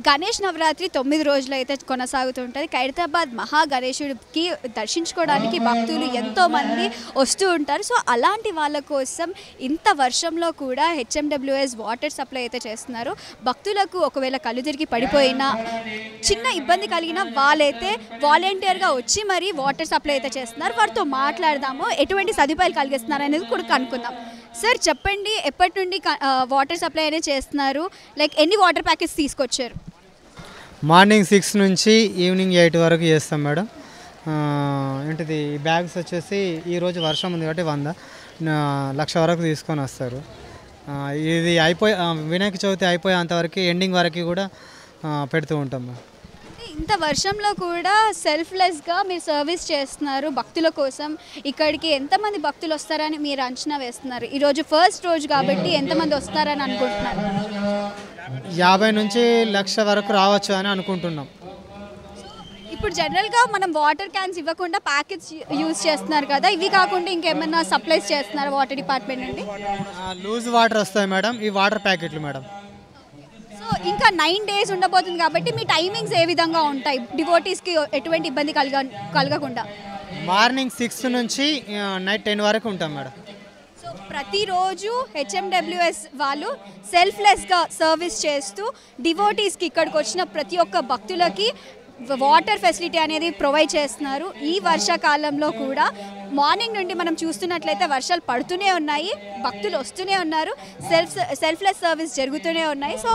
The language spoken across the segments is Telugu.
గణేష్ నవరాత్రి 9 రోజులు అయితే కొనసాగుతుంటుంది. ఖైరతాబాద్ మహా గణేశుడికి దర్శించుకోవడానికి భక్తులు ఎంతోమంది వస్తూ ఉంటారు. సో అలాంటి వాళ్ళ కోసం ఇంత వర్షంలో కూడా హెచ్ఎండబ్ల్యూఎస్ వాటర్ సప్లై అయితే చేస్తున్నారు. భక్తులకు ఒకవేళ కళ్ళు తిరిగి పడిపోయినా చిన్న ఇబ్బంది కలిగిన వాళ్ళైతే వాలంటీర్గా వచ్చి మరి వాటర్ సప్లై అయితే చేస్తున్నారు. వారితో మాట్లాడదాము, ఎటువంటి సదుపాయాలు కలిగిస్తున్నారు అనేది కూడా కనుక్కుందాం. సార్ చెప్పండి, ఎప్పటి నుండి వాటర్ సప్లై అనేది చేస్తున్నారు? లైక్ ఎన్ని వాటర్ ప్యాకెట్స్ తీసుకొచ్చారు? మార్నింగ్ 6 నుంచి ఈవినింగ్ 8 వరకు చేస్తాం మేడం. ఏంటిది బ్యాగ్స్ వచ్చేసి ఈరోజు వర్షం ఉంది కాబట్టి 100,000 వరకు తీసుకొని వస్తారు. ఇది వినాయక చవితి అయిపోయేంతవరకు ఎండింగ్ వరకు కూడా పెడుతూ ఉంటాం మేడం. ఇంత వర్షంలో కూడా సెల్ఫ్లెస్గా మీరు సర్వీస్ చేస్తున్నారు భక్తుల కోసం. ఇక్కడికి ఎంతమంది భక్తులు వస్తారని మీరు అంచనా వేస్తున్నారు? ఈరోజు ఫస్ట్ రోజు కాబట్టి ఎంతమంది వస్తారని అనుకుంటున్నారు? 50 నుంచి 1,00,000 వరకు రావచ్చు అని అనుకుంటున్నాం. ఇప్పుడు జనరల్గా మనం వాటర్ క్యాన్స్ ఇవ్వకుండా ప్యాకెట్స్ యూజ్ చేస్తున్నారు కదా, ఇవి కాకుండా ఇంకేమైనా సప్లైస్ చేస్తున్నారు వాటర్ డిపార్ట్మెంట్ నుండి? లూజ్ వాటర్ వస్తాయి మేడం, ఈ వాటర్ ప్యాకెట్లు మేడం. సో ఇంకా 9 days ఉండబోతుంది కాబట్టి మీ టైమింగ్స్ ఏ విధంగా ఉంటాయి డివోటీస్కి ఎటువంటి ఇబ్బంది కలగకుండా? మార్నింగ్ 6 నుంచి నైట్ 10 వరకు ఉంటాం మేడం. సో ప్రతిరోజు హెచ్ఎండబ్ల్యూఎస్ వాళ్ళు సెల్ఫ్లెస్గా సర్వీస్ చేస్తూ డివోటీస్కి ఇక్కడికి వచ్చిన ప్రతి ఒక్క భక్తులకి వాటర్ ఫెసిలిటీ అనేది ప్రొవైడ్ చేస్తున్నారు. ఈ వర్షాకాలంలో కూడా మార్నింగ్ నుండి మనం చూస్తున్నట్లయితే వర్షాలు పడుతూనే ఉన్నాయి, భక్తులు వస్తూనే ఉన్నారు, సెల్ఫ్లెస్ సర్వీస్ జరుగుతూనే ఉన్నాయి. సో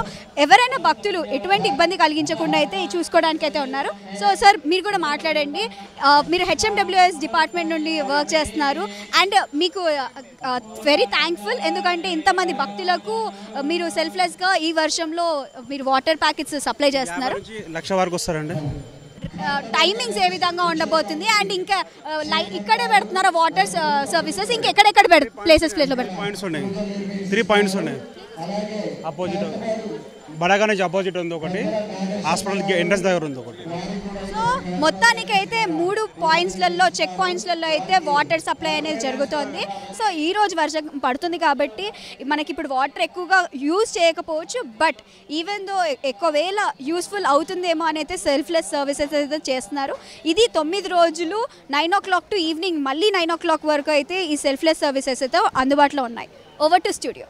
ఎవరైనా భక్తులు ఎటువంటి ఇబ్బంది కలిగించకుండా అయితే చూసుకోవడానికి అయితే ఉన్నారు. సో సార్ మీరు కూడా మాట్లాడండి, మీరు హెచ్ఎండబ్ల్యూఎస్ డిపార్ట్మెంట్ నుండి వర్క్ చేస్తున్నారు అండ్ మీకు వెరీ థ్యాంక్ఫుల్, ఎందుకంటే ఇంతమంది భక్తులకు మీరు సెల్ఫ్లెస్గా ఈ వర్షంలో మీరు వాటర్ ప్యాకెట్స్ సప్లై చేస్తున్నారు. 1,00,000 వరకు వస్తారండి. టైమింగ్స్ ఏ విధంగా ఉండబోతుంది అండ్ ఇంకా ఇక్కడే పెడుతున్నారా వాటర్ సర్వీసెస్? ఇంకెక్కడెక్కడ ప్లేస్లో పెడతారు? పాయింట్స్ ఉన్నాయి, 3 పాయింట్స్ ఉన్నాయి. అపోజిట్ బడాగా నుంచి అపోజిట్ ఉంది ఒకటి, హాస్పిటల్కి ఎంట్రన్స్ దగ్గర ఉంది ఒకటి. సో మొత్తానికైతే 3 పాయింట్స్లలో చెక్ పాయింట్స్లలో అయితే వాటర్ సప్లై అనేది జరుగుతోంది. సో ఈరోజు వర్షం పడుతుంది కాబట్టి మనకి ఇప్పుడు వాటర్ ఎక్కువగా యూజ్ చేయకపోవచ్చు, బట్ ఈవెన్ దో ఎక్కువవేళ యూస్ఫుల్ అవుతుందేమో అని అయితే సెల్ఫ్లెస్ సర్వీసెస్ అయితే చేస్తున్నారు. ఇది 9 రోజులు 9 o'clock టు ఈవినింగ్ మళ్ళీ 9 o'clock వరకు అయితే ఈ సెల్ఫ్లెస్ సర్వీసెస్ అయితే అందుబాటులో ఉన్నాయి. Over to studio.